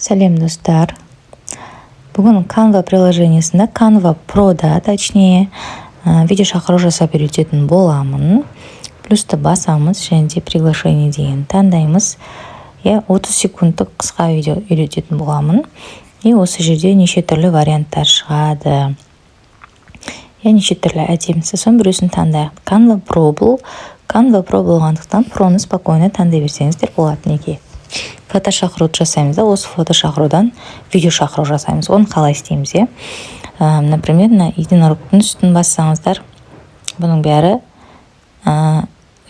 Сәлем достар. Бүгін Canva приложениесінде Canva Pro'да, точнее, видео шақыру жасап үйрететін боламын. Плюсты басамыз және де приглашение деген таңдаймыз. 30 секундтық қысқа видео үйрететін боламын. И осы жерде неше түрлі варианттар шығады. Неше түрлі әдемісі, соның біреусін таңдайық. Canva Pro бұл. Canva Pro болғандықтан Pro'ны спокойно таңдай берсеңіздер болады. Неге? Фото шақыруды жасаймыз да, осы фото шақырудан видео шақыру жасаймыз. Оны қалай істейміз, например, единорогтың үстін бассаңыздар, бұның бәрі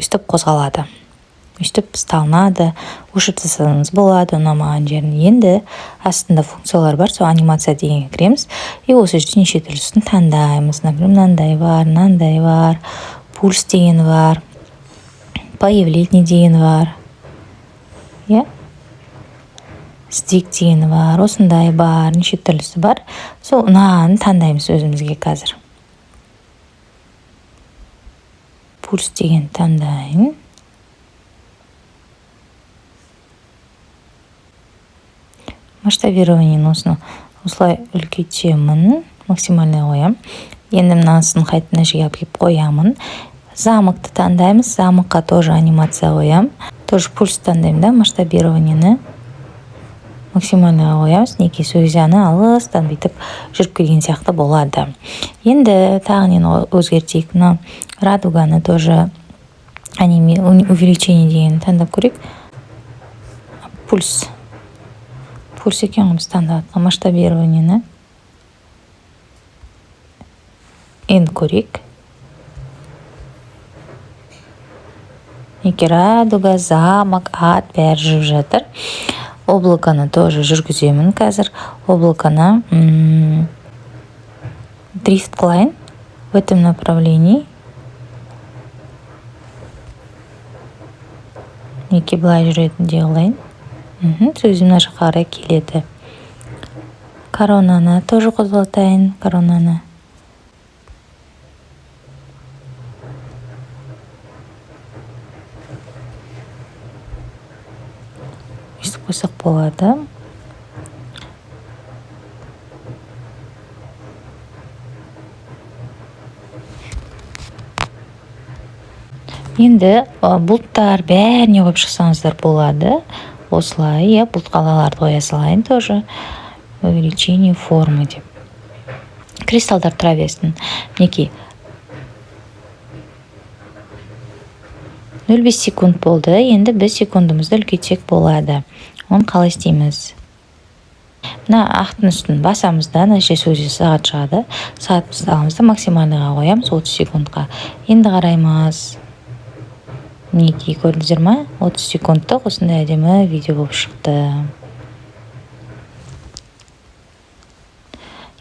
үстіп қозғалады. Үстіп ұсталынады, өшіріп тастасаңыз болады, ұнамаған жерін. Енді астында функциялар бар, сол анимация дегенге кіреміз. И осы жерде неше түрлісін таңдаймыз. Например, мынандай бар, пульс деген бар, появление деген бар. Стик деген бар, осындай бар, неше түрлісі бар. Сол ұнағанын таңдаймыз өзімізге қазір. Пульс деген таңдайын. Масштабирование осыны осылай үлкейтемін, максимальный қоям. Енді мынасын қайтына жиып алып қоямын. Замокты таңдаймыз, замокқа тоже анимация қоям. Тоже пульс таңдаймын да, масштабированиені максимальный қоямыз, неге сөзяны алыстан бүйтіп жүріп келген сияқты болады. Енді тағынен өзгертейік. Радуганы тоже увеличение деген таңдап көрейік. Пульс екен біз таңдап масштабированиені енді көрейік. Неге радуга, замок, ат бәрі жүріп жатыр. Облаканы тоже жүргіземін қазір. Облаканы дрифт қылайын в этом направлении. Неге былай жүретін де қылайын. Сөзім мына жаққа қарай келеді. Коронаны тоже қозғалтайын. Коронаны. Өстіп қойсақ болады. Енді бұлттар бәріне қойып шықсаңыздар болады. Осылай, бұлт қалаларды қоя салайын тоже. Увеличение формы деп. Кристалдар тұра берсін. Мінекей. 0,5 секунд болды. Енді біз секундымызды үлкейтсек болады. Оны қалай істейміз? Мына ақтың үстін басамызда, нәтиже сөзі сағат шығады. Сағат бізді максималыға қоямыз 30 секундқа. Енді қараймыз. Мінекей көрдіңіздер ме? 30 секундтық осындай әдемі видео болып шықты.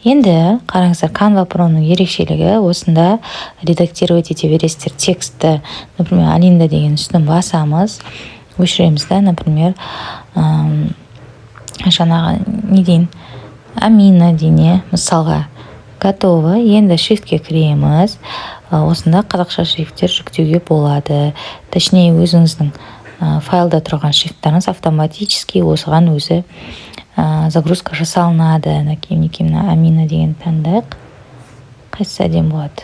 Енді қараңыздар, Canva Pro'ның ерекшелігі осында редактировать ете бересіздер текстті. Например, Алинда деген үстін басамыз, өшіреміз да, например, жаңағы не дейін, Амина дейін, мысалға готовы. Енді шрифтке кіреміз. Осында қазақша шрифттер жүктеуге болады. Точнее, өзіңіздің файлда тұрған шрифттарыңыз автоматически осыған өзі загрузка жасалынады. Накемна Амина деген таңдайық. Қайсы әдем болады?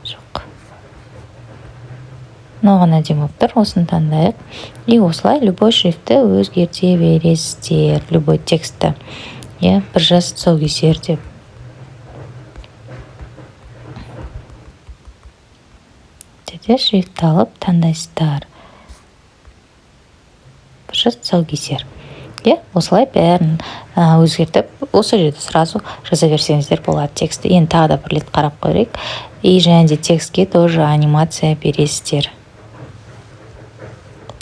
Жоқ. Ноған әдем болып тұр. Осын таңдайық. И осылай любой шрифтті өзгерте бересіздер. Любой текстті. Бір жас тұсаукесер деп. Шрифт алып таңдайсыздар. Бір жас тұсаукесер. Осылай бәрін өзгертіп, осы жерде сразу жаза берсеңіздер болады тексті. Енді тағы да бір рет қарап көрейік. И және де текстке тоже анимация бересіздер.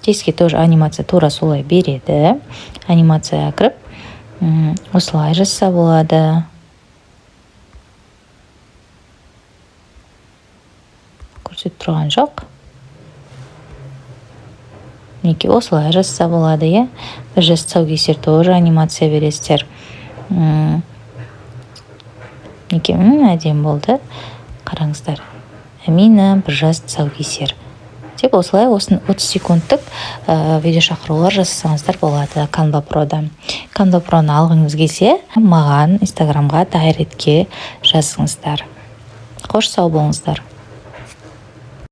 Текстке тоже анимация тура солай береді. Анимация кіріп, осылай жазса болады. Көрсетіп тұрған жоқ. Неге осылай жазса болады, бір жас тұсаукесер тоже анимация бересіздер. Неге әдем болды. Қараңыздар. Амина бір жас тұсаукесер деп осылай 30 секундтық видео шақырулар жасасаңыздар болады Canva Pro'да. Canva Pro'ны алғыңыз келсе, маған Инстаграмға дайректке жазыңыздар. Қош сау болыңыздар.